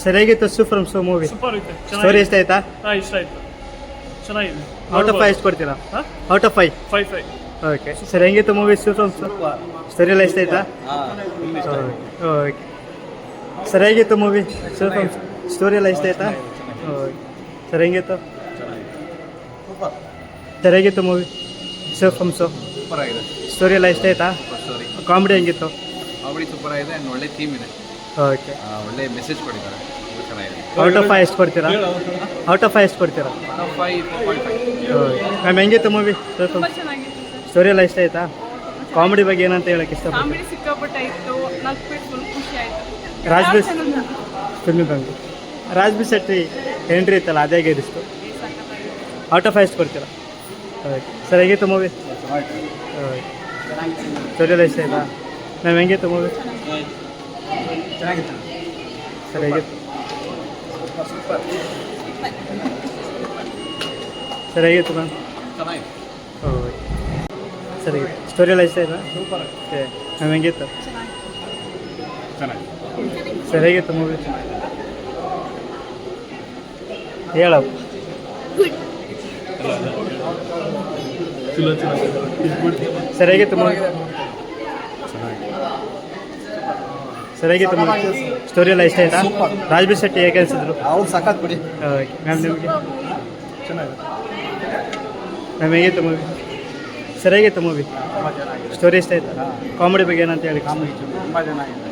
ಸರಿಯಾಗಿತ್ತು from so movie. Super ಐತೆ. Story ಇಷ್ಟ ಆಯ್ತಾ? ಇಷ್ಟ ಆಯ್ತು. ಚೆನ್ನಾಗಿದೆ. ಔಟ್ ಆಫ್ 5 ಎಷ್ಟು ಕೊಡ್ತೀರಾ? Out of 5. 5. ಓಕೆ ಸರ್, ಹೆಂಗಿತ್ತು ಮೂವಿ ಫ್ರಮ್ ಸೋ? ಸ್ಟೋರಿ ಎಲ್ಲ ಇಷ್ಟ ಆಯ್ತಾ? ಓಕೆ ಸರ್, ಹೇಗಿತ್ತು ಮೂವಿ ಫ್ರಮ್ ಸ್ಟೋರಿ ಎಲ್ಲ ಇಷ್ಟ ಆಯ್ತಾ? ಓಕೆ ಸರ್, ಹೆಂಗಿತ್ತು? ಸರ್, ಹೇಗಿತ್ತು ಮೂವಿ ಫ್ರಮ್ ಸೋ? ಸೂಪರ್ ಆಗಿದೆ. ಸ್ಟೋರಿ ಎಲ್ಲ ಇಷ್ಟ ಆಯ್ತಾ? ಸ್ಟೋರಿ ಕಾಮಿಡಿ ಹೆಂಗಿತ್ತು? ಕಾಮಿಡಿ ಸೂಪರ್ ಆಗಿದೆ ಆ್ಯಂಡ್ ಒಳ್ಳೆ ಥೀಮ್ ಇದೆ. ಓಕೆ ಒಳ್ಳೆ ಮೆಸೇಜ್ ಕೊಟ್ಟಿದ್ದಾರೆ. ಚೆನ್ನಾಗಿದೆ. ಔಟ್ ಆಫ್ 5 ಎಷ್ಟು ಕೊಡ್ತೀರಾ? ಔಟ್ ಆಫ್ 5 ಎಷ್ಟು ಕೊಡ್ತೀರಾ? 4.5. ಮ್ಯಾಮ್, ಹೆಂಗಿತ್ತು ಮೂವಿ? ತುಂಬಾ ಚೆನ್ನಾಗಿತ್ತು ಸರ್. ಸ್ಟೋರಿ ಎಲ್ಲ ಇಷ್ಟ ಆಯ್ತಾ? ಕಾಮಿಡಿ ಬಗ್ಗೆ ಏನಂತ ಹೇಳಕ್ಕೆ ಇಷ್ಟಪಡ್ತೀನಿ? ಕಾಮಿಡಿ ಸಿಕ್ಕಾಪಟ್ಟೆ ಇತ್ತು. ನಗ್ಬಿಟ್ಟು ಫುಲ್ ಖುಷಿ ಆಯ್ತು. ರಾಜ್ಬಿ ಫಿಲ್ಮ್ ಬಂದು ರಾಜ್ಬಿ ಶೆಟ್ಟಿ ಎಂಟ್ರಿ ಇತ್ತಲ್ಲ, ಅದೇ ಗೆದಿಸ್ತು. ಔಟ್ ಆಫ್ 5 ಎಷ್ಟು ಕೊಡ್ತೀರಾ? ಓಕೆ ಸರ್, ಹೇಗಿತ್ತು ಮೂವಿ? ಸ್ಟೋರಿ ಎಲ್ಲ ಇಷ್ಟ ಆಯ್ತಾ? ಮ್ಯಾಮ್, ಹೆಂಗಿತ್ತು ಮೂವಿ? ಚೆನ್ನಾಗಿತ್ತು. ಸರ್, ಹೇಗಿತ್ತು? ಸರ್, ಹೇಗಿತ್ತು ಮ್ಯಾಮ್? ಚೆನ್ನಾಗಿದೆ. ಓಕೆ ಸರ್, ಹೇಗಿತ್ತು? ಸ್ಟೋರಿ ಎಲ್ಲ ಇಷ್ಟ ಆಯ್ತಾ? ಓಕೆ ಮ್ಯಾಮ್, ಹೆಂಗಿತ್ತು? ಚೆನ್ನಾಗಿದೆ. ಸರ್, ಹೇಗಿತ್ತು ಮೂವಿ? ಹೇಳಪ್ಪ. ಸರ್, ಹೇಗಿತ್ತು ಮೂವಿ? ಸರ್, ಹೇಗಿತ್ತು ಮೂವಿ? ಸ್ಟೋರಿ ಎಲ್ಲ ಇಷ್ಟ ಆಯ್ತಾ? ರಾಜ್ಬಿ ಶೆಟ್ಟಿ ಹೇಗೆ ಅನಿಸಿದ್ರು? ಅವ್ರು ಸಖತ್ ಬಿಡಿ. ಓಕೆ ಮ್ಯಾಮ್, ನಿಮಗೆ? ಚೆನ್ನಾಗಿದೆ. ಮ್ಯಾಮ್, ಹೇಗಿತ್ತು ಮೂವಿ? ಸರ್, ಹೇಗಿತ್ತು ಮೂವಿ? ಸ್ಟೋರಿ ಇಷ್ಟ ಆಯ್ತಾ? ಕಾಮಿಡಿ ಬಗ್ಗೆ ಏನಂತ ಹೇಳಿ? ತುಂಬ ಚೆನ್ನಾಗಿದೆ.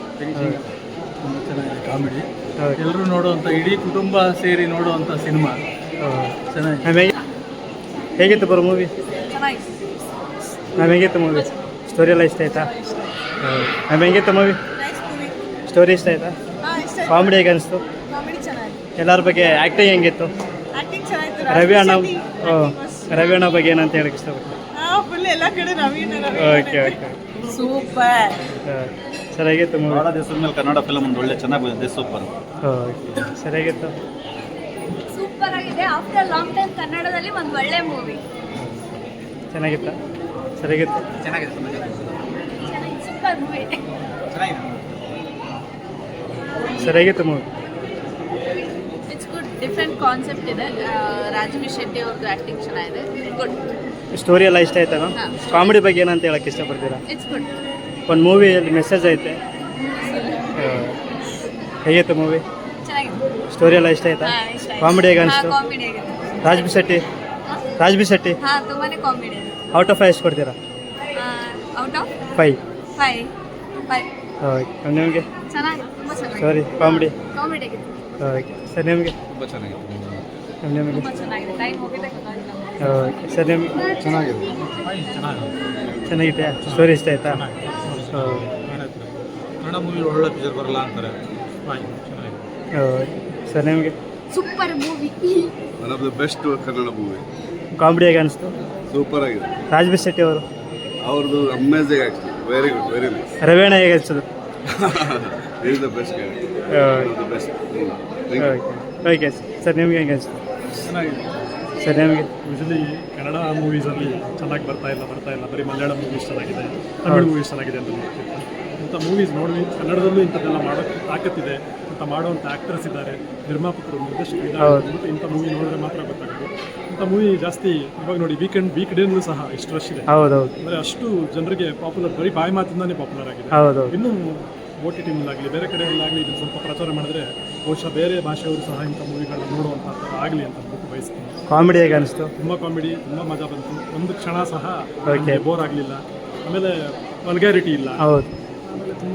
ತುಂಬ ಚೆನ್ನಾಗಿದೆ ಕಾಮಿಡಿ. ಓಕೆ ಎಲ್ಲರೂ ನೋಡುವಂಥ, ಇಡೀ ಕುಟುಂಬ ಸೇರಿ ನೋಡುವಂಥ ಸಿನಿಮಾ. ಚೆನ್ನಾಗಿದೆ. ಮ್ಯಾಮ್, ಹೇಗಿತ್ತು ಬರೋ ಮೂವಿ? ಚೆನ್ನಾಗಿತ್ತು. ಮ್ಯಾಮ್, ಹೇಗಿತ್ತು ಮೂವಿ? ಸ್ಟೋರಿ ಎಲ್ಲ ಇಷ್ಟ ಆಯ್ತಾ? ಮ್ಯಾಮ್, ಹೇಗಿತ್ತು ಮೂವಿ? ಸ್ಟೋರಿ ಇಷ್ಟ ಆಯ್ತಾ? ಇಷ್ಟ. ಕಾಮಿಡಿ ಹೇಗೆ ಅನಿಸ್ತು? ಕಾಮಿಡಿ ಚೆನ್ನಾಗಿತ್ತು. ಎಲ್ಲರ ಬಗ್ಗೆ ಆ್ಯಕ್ಟಿಂಗ್ ಹೆಂಗಿತ್ತು? ಆಕ್ಟಿಂಗ್ ಚೆನ್ನಾಗಿತ್ತು. ರವಿ ಅಣ್ಣ ರವಿ ಅಣ್ಣ ಬಗ್ಗೆ ಏನಂತ ಹೇಳಕ್ಕೆ ಇಷ್ಟಪಡ್ತೀನಿ? ಫುಲ್ ಎಲ್ಲ ಕಡೆ Ravi. Okay okay super. Sir, ಹೇಗಿತ್ತು ಮೂವಿ? ಭಾಳ ದಿವಸದ ಮೇಲೆ ಕನ್ನಡ ಫಿಲಮ್ ಒಂದು ಒಳ್ಳೆ ಚೆನ್ನಾಗಿ ಬಂದಿದೆ. ಸೂಪರ್. ಓಕೆ ಸರ್, ಹೇಗಿತ್ತು? ಸೂಪರ್ ಆಗಿದೆ. ಆಫ್ಟರ್ ಲಾಂಗ್ ಟೈಮ್ ಕನ್ನಡದಲ್ಲಿ ಒಂದು ಒಳ್ಳೆ ಮೂವಿ. ಚೆನ್ನಾಗಿತ್ತಾ? ಸರ್, ಹೇಗಿತ್ತು? ಚೆನ್ನಾಗಿದೆ. Super movie. ಚೆನ್ನಾಗಿದೆ. ಸರ್, ಹೇಗಿತ್ತು movie? It's good. Different concept ಇದೆ. ರಾಜ್ಬಿ ಶೆಟ್ಟಿ ಅವ್ರದ್ದು ಆಕ್ಟಿಂಗ್ ಚೆನ್ನಾಗಿದೆ. ಗುಡ್. ಸ್ಟೋರಿ ಎಲ್ಲ ಇಷ್ಟ ಆಯ್ತಾ? ಹಾ. ಕಾಮಿಡಿ ಬಗ್ಗೆ ಏನಂತ ಹೇಳಕ್ಕೆ ಇಷ್ಟಪಡ್ತೀರಾ? It's good. ಒಂದು ಮೂವಿಯಲ್ಲಿ ಮೆಸೇಜ್ ಐತೆ. ಹೇಗಿತ್ತು ಮೂವಿ? ಚೆನ್ನಾಗಿದೆ. ಸ್ಟೋರಿ ಎಲ್ಲ ಇಷ್ಟ ಆಯ್ತಾ? ಇಷ್ಟ ಆಯ್ತು. ಕಾಮಿಡಿ ಹೇಗೆ ಅನಿಸ್ತು? ಕಾಮಿಡಿ ಆಗಿದೆ. ರಾಜ್ಬಿ ಶೆಟ್ಟಿ ತುಂಬಾನೇ ಕಾಮಿಡಿ ಇದೆ. ಔಟ್ ಆಫ್ 5 ಎಷ್ಟು ಕೊಡ್ತೀರಾ? Out of 5. 5. ಓಕೆ ನಿಮಗೆ? ಚೆನ್ನಾಗಿದೆ. ತುಂಬಾ ಚೆನ್ನಾಗಿದೆ. ಸಾರಿ, ಕಾಮಿಡಿ. ಕಾಮಿಡಿ ಆಗಿದೆ. ಓಕೆ ಸರ್, ನಿಮಗೆ? ತುಂಬ ಚೆನ್ನಾಗಿದೆ. ನಿಮಗೆ? ತುಂಬಾ ಚೆನ್ನಾಗಿದೆ. ಟೈಮ್ ಹೋಗಿದೆ ಗೊತ್ತಾಗಿಲ್ಲ. ಓಕೆ ಸರ್, ನಿಮಗೆ? ಚೆನ್ನಾಗಿದೆ. ಚೆನ್ನಾಗಿದೆಯಾ? ಸ್ಟೋರಿ ಇಷ್ಟ ಆಯ್ತಾ? ಕನ್ನಡ ಮೂವಿ ಒಳ್ಳೆ ಪಿಕ್ಚರ್ ಬರಲ್ಲ ಅಂತಾರೆ. ಚೆನ್ನಾಗಿದೆ. ಓಕೆ ಸರ್, ನಿಮಗೆ? Super movie. One of the best Kannada movie. Comedy ಹೇಗೆ ಅನಿಸ್ತು? ಸೂಪರ್ ಆಗಿದೆ. ರಾಜ್ಬಿ ಶೆಟ್ಟಿ ಅವರು ಅವ್ರದ್ದು amazing actually. Very good, very nice. Ravi ಅಣ್ಣ ಹೇಗೆ ಅನಿಸಿದ್ರು? Is the best the best. Okay sir, ನಿಮಗೆ ಹೇಗೆ ಅನಿಸ್ತು? ಚೆನ್ನಾಗಿದೆ. ಸರ್, ನಿಮಗೆ? ಯೂಶಲಿ ಕನ್ನಡ ಮೂವೀಸಲ್ಲಿ ಚೆನ್ನಾಗಿ ಬರ್ತಾ ಇಲ್ಲ. ಬರೀ ಮಲಯಾಳಂ ಮೂವೀಸ್ ಚೆನ್ನಾಗಿದೆ, ತಮಿಳು ಮೂವೀಸ್ ಚೆನ್ನಾಗಿದೆ ಅಂತ ನೋಡ್ತಿರ್ತಾರೆ. ಇಂಥ ಮೂವೀಸ್ ನೋಡಿ ಕನ್ನಡದಲ್ಲೂ ಇಂಥದ್ದೆಲ್ಲ ಮಾಡೋಕ್ಕೆ ತಾಕತ್ತಿದೆ, ಇಂಥ ಮಾಡೋವಂಥ ಆ್ಯಕ್ಟರ್ಸ್ ಇದ್ದಾರೆ, ನಿರ್ಮಾಪಕರು, ನಿರ್ದೇಶಕರು ಇದ್ದಾರೆ. ಇಂಥ ಮೂವಿ ನೋಡಿದ್ರೆ ಮಾತ್ರ ಗೊತ್ತಾಗೋದು. ಇಂಥ ಮೂವಿ ಜಾಸ್ತಿ ಇವಾಗ ನೋಡಿ ವೀಕ್ ಡೇನಲ್ಲೂ ಸಹ ಇಷ್ಟು ರಶ್ ಇದೆ. ಹೌದೌದು ಅಂದರೆ ಅಷ್ಟು ಜನರಿಗೆ ಪಾಪ್ಯುಲರ್, ಬರೀ ಬಾಯಿ ಮಾತಿಂದಾನೇ ಪಾಪ್ಯುಲರ್ ಆಗಿದೆ. ಹೌದೌದು ಇನ್ನೂ OTT ಆಗಲಿ ಬೇರೆ ಕಡೆಯಲ್ಲಾಗಲಿ ಇದನ್ನು ಸ್ವಲ್ಪ ಪ್ರಚಾರ ಮಾಡಿದ್ರೆ ಬಹುಶಃ ಬೇರೆ ಭಾಷೆಯವರು ಸಹ ಇಂಥ ಮೂವಿಗಳನ್ನ ನೋಡುವಂಥ ಆಗಲಿ ಅಂತ ಅಂದ್ಬಿಟ್ಟು ಬಯಸ್ತೀನಿ. ಕಾಮಿಡಿ ಹೇಗೆ ಅನಿಸ್ತು? ತುಂಬ ಕಾಮಿಡಿ, ತುಂಬ ಮಜಾ ಬಂತು. ಒಂದು ಕ್ಷಣ ಸಹ Okay. ಬೋರ್ ಆಗಲಿಲ್ಲ. ಆಮೇಲೆ ವಲ್ಗ್ಯಾರಿಟಿ ಇಲ್ಲ. ಹೌದು. ಆಮೇಲೆ ತುಂಬ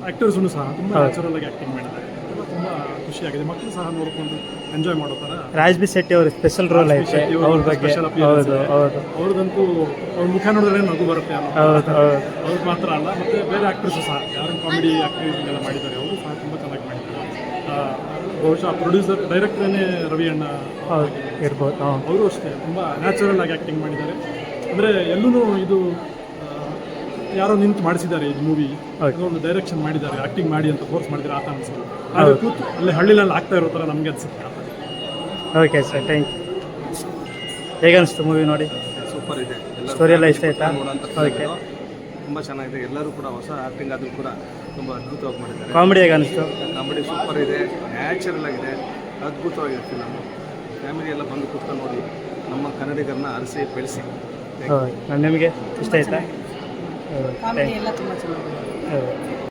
ಆ್ಯಕ್ಟರ್ಸೂ ಸಹ ತುಂಬ ಹೌದು. ನ್ಯಾಚುರಲ್ ಆಗಿ ಆ್ಯಕ್ಟಿಂಗ್ ಮಾಡಿದ್ದಾರೆ. ಎಲ್ಲ ತುಂಬ ಖುಷಿಯಾಗಿದೆ. ಮಕ್ಕಳು ಸಹ ನೋಡಿಕೊಂಡು ಎಂಜಾಯ್ ಮಾಡೋ ಥರ. ರಾಜ್ಬಿ ಶೆಟ್ಟಿ ಅವರು ಸ್ಪೆಷಲ್ ರೋಲ್ ಐತೆ ಅವ್ರ ಬಗ್ಗೆ. ಹೌದು ಹೌದು ಅವ್ರದಂತೂ ಅವ್ರ ಮುಖ ನೋಡಿದ್ರೆ ನಗು ಬರುತ್ತೆ ಅನ್ನೋ. ಹೌದು ಹೌದು ಅವ್ರಿಗೆ ಮಾತ್ರ ಅಲ್ಲ, ಮತ್ತು ಬೇರೆ ಆ್ಯಕ್ಟರ್ಸು ಸಹ ಯಾರು ಕಾಮಿಡಿ ಆ್ಯಕ್ಟಿವಿಟಿ ಎಲ್ಲ ಮಾಡಿದ್ದಾರೆ ಅವರು ಸಹ ತುಂಬ ಚೆನ್ನಾಗಿ ಮಾಡಿದ್ದಾರೆ. ಬಹುಶಃ ಪ್ರೊಡ್ಯೂಸರ್ ಡೈರೆಕ್ಟ್ರೇ ರವಿ ಅಣ್ಣ ಹೌದು ಇರ್ಬೋದು. ಹಾಂ ಅವರು ಅಷ್ಟೇ ತುಂಬ ನ್ಯಾಚುರಲ್ ಆಗಿ ಆ್ಯಕ್ಟಿಂಗ್ ಮಾಡಿದ್ದಾರೆ. ಅಂದರೆ ಎಲ್ಲೂ ಇದು ಯಾರೋ ನಿಂತು ಮಾಡಿಸಿದ್ದಾರೆ ಇದು ಮೂವಿ. ಒಂದು ಡೈರೆಕ್ಷನ್ ಮಾಡಿದ್ದಾರೆ, ಆ್ಯಕ್ಟಿಂಗ್ ಮಾಡಿ ಅಂತ ಫೋರ್ಸ್ ಮಾಡಿದ್ದಾರೆ ಆತ ಅನಿಸೋದು. ಆದರೆ ಕೂತು ಅಲ್ಲಿ ಹಳ್ಳಿನಲ್ಲಿ ಆಗ್ತಾ ಇರೋ ಥರ ನಮಗೆ ಅನಿಸುತ್ತೆ. Okay sir, thank you. ಹೇಗೆ ಅನಿಸ್ತು ಮೂವಿ ನೋಡಿ? ಸೂಪರ್ ಇದೆ. ಸ್ಟೋರಿ ಎಲ್ಲ ಇಷ್ಟ ಆಯ್ತಾ? ಓಕೆ ತುಂಬ ಚೆನ್ನಾಗಿದೆ. ಎಲ್ಲರೂ ಕೂಡ ಹೊಸ ಆ್ಯಕ್ಟಿಂಗ್ ಆದರೂ ಕೂಡ ತುಂಬ ಅದ್ಭುತವಾಗಿ ಮಾಡಿದ್ದಾರೆ. ಕಾಮಿಡಿ ಹೇಗೆ ಅನಿಸ್ತು? ಕಾಮಿಡಿ ಸೂಪರ್ ಇದೆ, ನ್ಯಾಚುರಲ್ ಆಗಿದೆ, ಅದ್ಭುತವಾಗಿದೆ ಫಿಲಮು. ಫ್ಯಾಮಿಲಿ ಎಲ್ಲ ಬಂದು ಕೂತ್ಕೊಂಡು ನೋಡಿ, ನಮ್ಮ ಕನ್ನಡಿಗರನ್ನ ಅರಸಿ ಬೆಳೆಸಿ. ನಿಮಗೆ ಇಷ್ಟ ಆಯ್ತಾ? ಕಾಮಿಡಿ ಎಲ್ಲ ತುಂಬ ಚೆನ್ನಾಗಿದೆ. ಹೌದು.